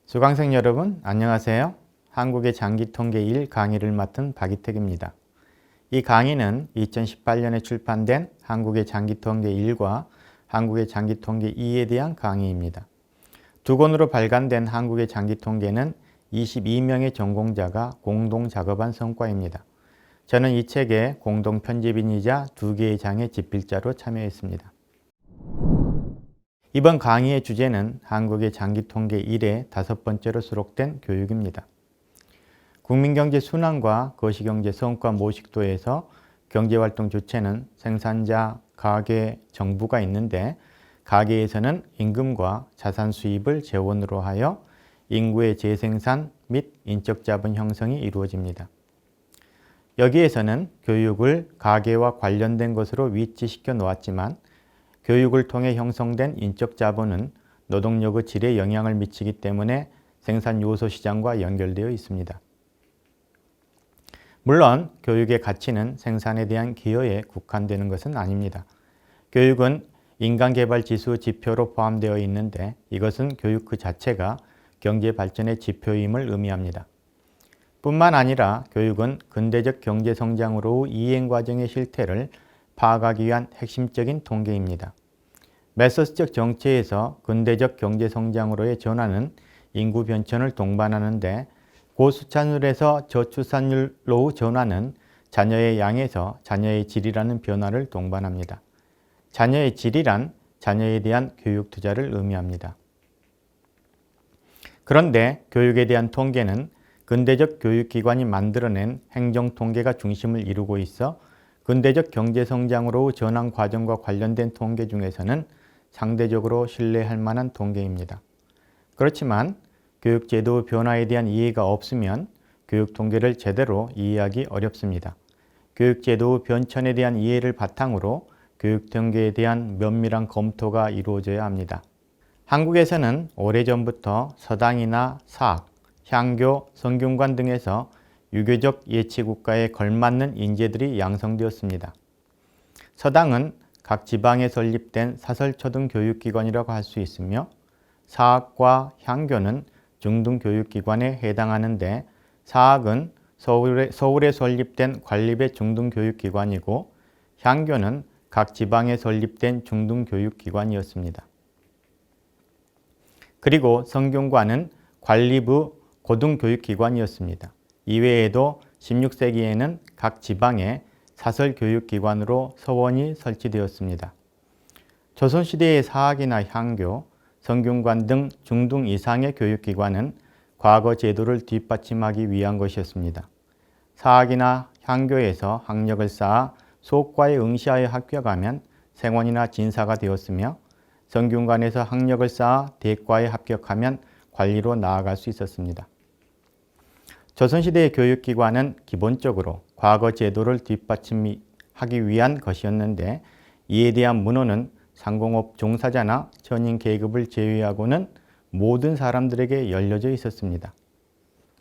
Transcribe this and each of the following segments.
수강생 여러분, 안녕하세요. 한국의 장기통계 1 강의를 맡은 박이택입니다. 이 강의는 2018년에 출판된 한국의 장기통계 1과 한국의 장기통계 2에 대한 강의입니다. 두 권으로 발간된 한국의 장기통계는 22명의 전공자가 공동 작업한 성과입니다. 저는 이 책의 공동 편집인이자 두 개의 장의 집필자로 참여했습니다. 이번 강의의 주제는 한국의 장기통계 1의 5번째로 수록된 교육입니다. 국민경제 순환과 거시경제 성과 모식도에서 경제활동 주체는 생산자, 가계, 정부가 있는데 가계에서는 임금과 자산 수입을 재원으로 하여 인구의 재생산 및 인적자본 형성이 이루어집니다. 여기에서는 교육을 가계와 관련된 것으로 위치시켜 놓았지만 교육을 통해 형성된 인적 자본은 노동력의 질에 영향을 미치기 때문에 생산 요소 시장과 연결되어 있습니다. 물론 교육의 가치는 생산에 대한 기여에 국한되는 것은 아닙니다. 교육은 인간개발 지수 지표로 포함되어 있는데 이것은 교육 그 자체가 경제 발전의 지표임을 의미합니다. 뿐만 아니라 교육은 근대적 경제 성장으로 이행 과정의 실태를 파악하기 위한 핵심적인 통계입니다. 메서스적 정체에서 근대적 경제 성장으로의 전환은 인구 변천을 동반하는데 고수산율에서 저출산율로 전환은 자녀의 양에서 자녀의 질이라는 변화를 동반합니다. 자녀의 질이란 자녀에 대한 교육 투자를 의미합니다. 그런데 교육에 대한 통계는 근대적 교육기관이 만들어낸 행정통계가 중심을 이루고 있어 근대적 경제성장으로 전환 과정과 관련된 통계 중에서는 상대적으로 신뢰할 만한 통계입니다. 그렇지만 교육제도 변화에 대한 이해가 없으면 교육통계를 제대로 이해하기 어렵습니다. 교육제도 변천에 대한 이해를 바탕으로 교육통계에 대한 면밀한 검토가 이루어져야 합니다. 한국에서는 오래전부터 서당이나 사학, 향교, 성균관 등에서 유교적 예치국가에 걸맞는 인재들이 양성되었습니다. 서당은 각 지방에 설립된 사설초등교육기관이라고 할 수 있으며 사학과 향교는 중등교육기관에 해당하는데 사학은 서울에 설립된 관리배 중등교육기관이고 향교는 각 지방에 설립된 중등교육기관이었습니다. 그리고 성균관은 관리부 고등교육기관이었습니다. 이외에도 16세기에는 각 지방에 사설교육기관으로 서원이 설치되었습니다. 조선시대의 사학이나 향교, 성균관 등 중등 이상의 교육기관은 과거 제도를 뒷받침하기 위한 것이었습니다. 사학이나 향교에서 학력을 쌓아 소과에 응시하여 합격하면 생원이나 진사가 되었으며 성균관에서 학력을 쌓아 대과에 합격하면 관리로 나아갈 수 있었습니다. 조선시대의 교육기관은 기본적으로 과거 제도를 뒷받침하기 위한 것이었는데 이에 대한 문호는 상공업 종사자나 전인 계급을 제외하고는 모든 사람들에게 열려져 있었습니다.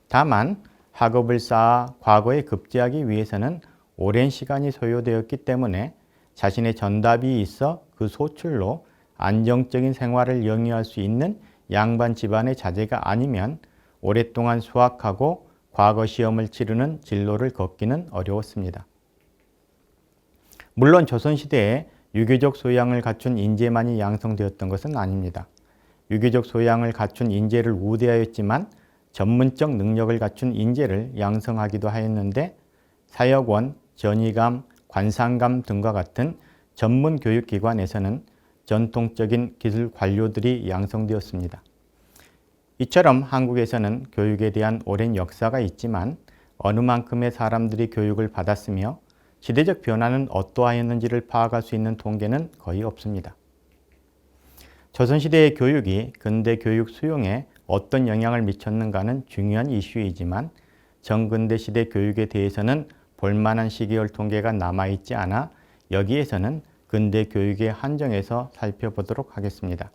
다만 학업을 쌓아 과거에 급제하기 위해서는 오랜 시간이 소요되었기 때문에 자신의 전답이 있어 그 소출로 안정적인 생활을 영위할 수 있는 양반 집안의 자제가 아니면 오랫동안 수학하고 과거 시험을 치르는 진로를 걷기는 어려웠습니다. 물론 조선시대에 유교적 소양을 갖춘 인재만이 양성되었던 것은 아닙니다. 유교적 소양을 갖춘 인재를 우대하였지만 전문적 능력을 갖춘 인재를 양성하기도 하였는데 사역원, 전의감, 관상감 등과 같은 전문 교육기관에서는 전통적인 기술 관료들이 양성되었습니다. 이처럼 한국에서는 교육에 대한 오랜 역사가 있지만 어느 만큼의 사람들이 교육을 받았으며 시대적 변화는 어떠하였는지를 파악할 수 있는 통계는 거의 없습니다. 조선시대의 교육이 근대 교육 수용에 어떤 영향을 미쳤는가는 중요한 이슈이지만 정근대 시대 교육에 대해서는 볼만한 시계열 통계가 남아있지 않아 여기에서는 근대 교육의 한정에서 살펴보도록 하겠습니다.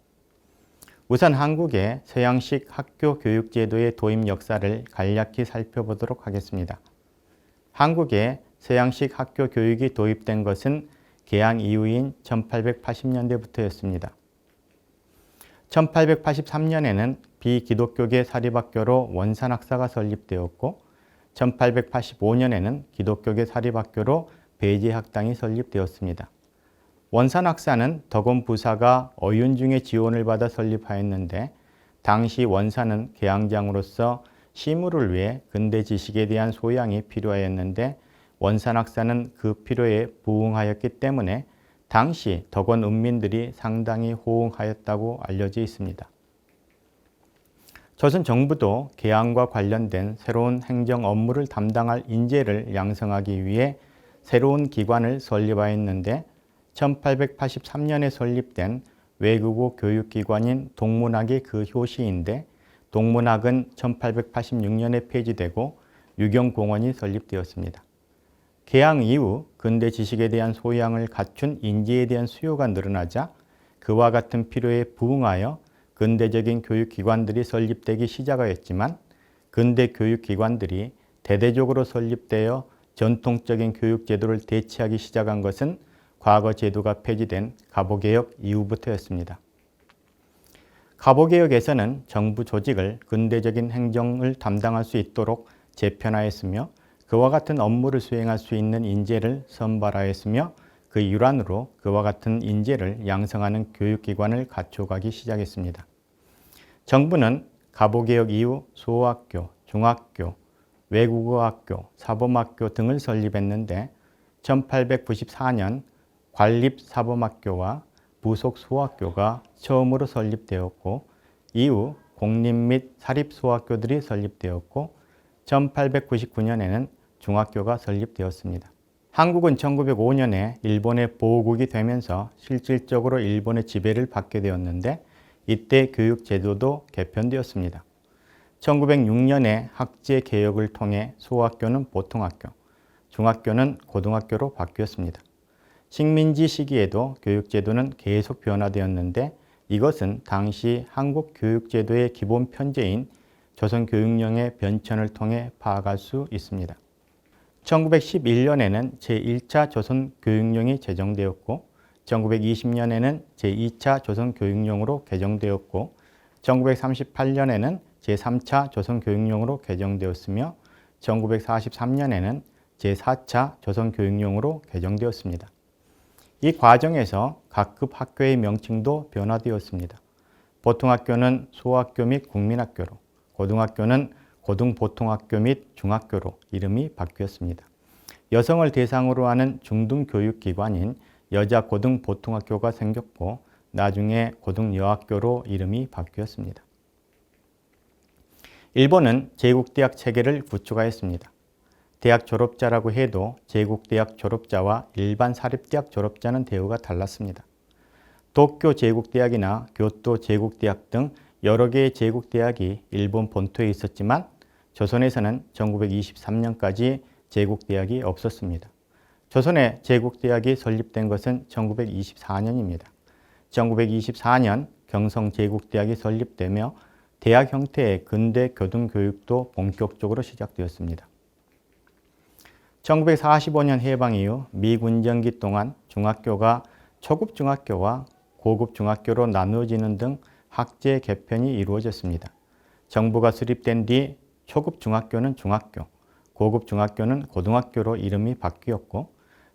우선 한국의 서양식 학교 교육제도의 도입 역사를 간략히 살펴보도록 하겠습니다. 한국의 서양식 학교 교육이 도입된 것은 개항 이후인 1880년대부터였습니다. 1883년에는 비기독교계 사립학교로 원산학사가 설립되었고 1885년에는 기독교계 사립학교로 배제학당이 설립되었습니다. 원산학사는 덕원 부사가 어윤중의 지원을 받아 설립하였는데 당시 원산은 개항장으로서 시무를 위해 근대 지식에 대한 소양이 필요하였는데 원산학사는 그 필요에 부응하였기 때문에 당시 덕원 은민들이 상당히 호응하였다고 알려져 있습니다. 조선 정부도 개항과 관련된 새로운 행정 업무를 담당할 인재를 양성하기 위해 새로운 기관을 설립하였는데 1883년에 설립된 외국어 교육기관인 동문학이 그 효시인데 동문학은 1886년에 폐지되고 유경공원이 설립되었습니다. 개항 이후 근대 지식에 대한 소양을 갖춘 인재에 대한 수요가 늘어나자 그와 같은 필요에 부응하여 근대적인 교육기관들이 설립되기 시작하였지만 근대 교육기관들이 대대적으로 설립되어 전통적인 교육제도를 대체하기 시작한 것은 과거 제도가 폐지된 갑오개혁 이후부터였습니다. 갑오개혁에서는 정부 조직을 근대적인 행정을 담당할 수 있도록 재편하였으며 그와 같은 업무를 수행할 수 있는 인재를 선발하였으며 그 일환으로 그와 같은 인재를 양성하는 교육기관을 갖춰가기 시작했습니다. 정부는 갑오개혁 이후 소학교, 중학교, 외국어학교, 사범학교 등을 설립했는데 1894년 관립사범학교와 부속소학교가 처음으로 설립되었고 이후 공립 및 사립소학교들이 설립되었고 1899년에는 중학교가 설립되었습니다. 한국은 1905년에 일본의 보호국이 되면서 실질적으로 일본의 지배를 받게 되었는데 이때 교육제도도 개편되었습니다. 1906년에 학제 개혁을 통해 소학교는 보통학교, 중학교는 고등학교로 바뀌었습니다. 식민지 시기에도 교육제도는 계속 변화되었는데 이것은 당시 한국 교육제도의 기본 편제인 조선교육령의 변천을 통해 파악할 수 있습니다. 1911년에는 제1차 조선교육령이 제정되었고 1920년에는 제2차 조선교육령으로 개정되었고 1938년에는 제3차 조선교육령으로 개정되었으며 1943년에는 제4차 조선교육령으로 개정되었습니다. 이 과정에서 각급 학교의 명칭도 변화되었습니다. 보통학교는 소학교 및 국민학교로, 고등학교는 고등보통학교 및 중학교로 이름이 바뀌었습니다. 여성을 대상으로 하는 중등교육기관인 여자고등보통학교가 생겼고 나중에 고등여학교로 이름이 바뀌었습니다. 일본은 제국대학 체계를 구축하였습니다. 대학 졸업자라고 해도 제국대학 졸업자와 일반 사립대학 졸업자는 대우가 달랐습니다. 도쿄 제국대학이나 교토 제국대학 등 여러 개의 제국대학이 일본 본토에 있었지만 조선에서는 1923년까지 제국대학이 없었습니다. 조선에 제국대학이 설립된 것은 1924년입니다. 1924년 경성제국대학이 설립되며 대학 형태의 근대 교등교육도 본격적으로 시작되었습니다. 1945년 해방 이후 미군정기 동안 중학교가 초급 중학교와 고급 중학교로 나누어지는 등 학제 개편이 이루어졌습니다. 정부가 수립된 뒤 초급 중학교는 중학교, 고급 중학교는 고등학교로 이름이 바뀌었고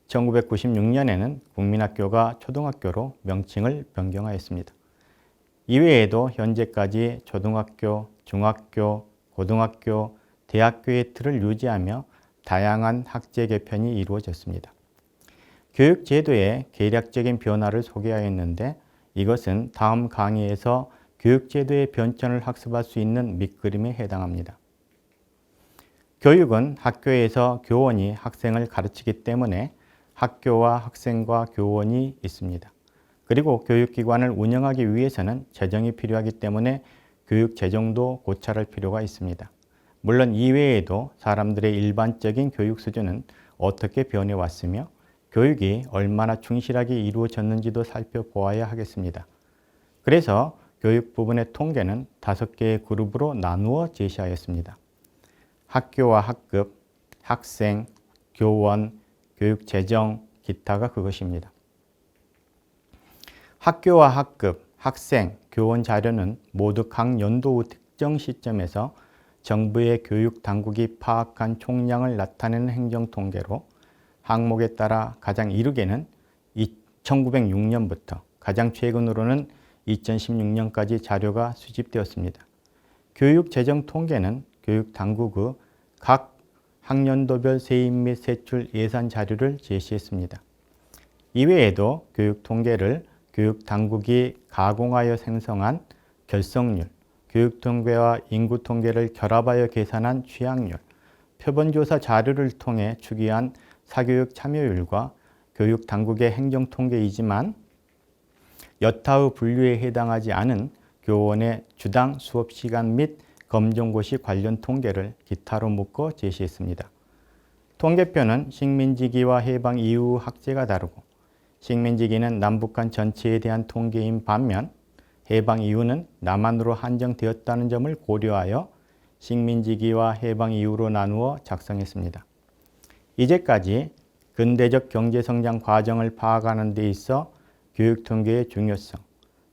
1996년에는 국민학교가 초등학교로 명칭을 변경하였습니다. 이외에도 현재까지 초등학교, 중학교, 고등학교, 대학교의 틀을 유지하며 다양한 학제 개편이 이루어졌습니다. 교육제도의 계략적인 변화를 소개하였는데 이것은 다음 강의에서 교육제도의 변천을 학습할 수 있는 밑그림에 해당합니다. 교육은 학교에서 교원이 학생을 가르치기 때문에 학교와 학생과 교원이 있습니다. 그리고 교육기관을 운영하기 위해서는 재정이 필요하기 때문에 교육 재정도 고찰할 필요가 있습니다. 물론 이외에도 사람들의 일반적인 교육 수준은 어떻게 변해왔으며 교육이 얼마나 충실하게 이루어졌는지도 살펴보아야 하겠습니다. 그래서 교육 부분의 통계는 5개의 그룹으로 나누어 제시하였습니다. 학교와 학급, 학생, 교원, 교육재정, 기타가 그것입니다. 학교와 학급, 학생, 교원 자료는 모두 각 연도 후 특정 시점에서 정부의 교육 당국이 파악한 총량을 나타내는 행정통계로 항목에 따라 가장 이르게는 1906년부터 가장 최근으로는 2016년까지 자료가 수집되었습니다. 교육재정 통계는 교육당국의 각 학년도별 세입 및 세출 예산 자료를 제시했습니다. 이외에도 교육통계를 교육당국이 가공하여 생성한 결석률, 교육통계와 인구통계를 결합하여 계산한 취약률, 표본조사 자료를 통해 추계한 사교육 참여율과 교육당국의 행정통계이지만 여타의 분류에 해당하지 않은 교원의 주당 수업시간 및 검정고시 관련 통계를 기타로 묶어 제시했습니다. 통계표는 식민지기와 해방 이후 학제가 다르고 식민지기는 남북한 전체에 대한 통계인 반면 해방 이후는 남한으로 한정되었다는 점을 고려하여 식민지기와 해방 이후로 나누어 작성했습니다. 이제까지 근대적 경제성장 과정을 파악하는 데 있어 교육통계의 중요성,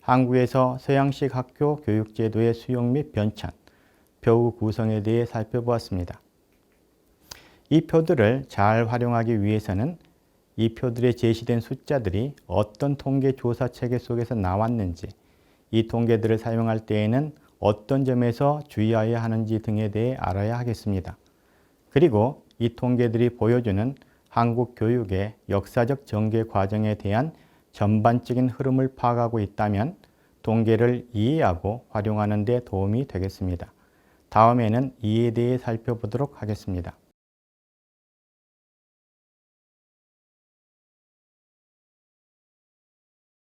한국에서 서양식 학교 교육제도의 수용 및 변천, 표 구성에 대해 살펴보았습니다. 이 표들을 잘 활용하기 위해서는 이 표들에 제시된 숫자들이 어떤 통계 조사 체계 속에서 나왔는지, 이 통계들을 사용할 때에는 어떤 점에서 주의해야 하는지 등에 대해 알아야 하겠습니다. 그리고 이 통계들이 보여주는 한국 교육의 역사적 전개 과정에 대한 전반적인 흐름을 파악하고 있다면 통계를 이해하고 활용하는 데 도움이 되겠습니다. 다음에는 이에 대해 살펴보도록 하겠습니다.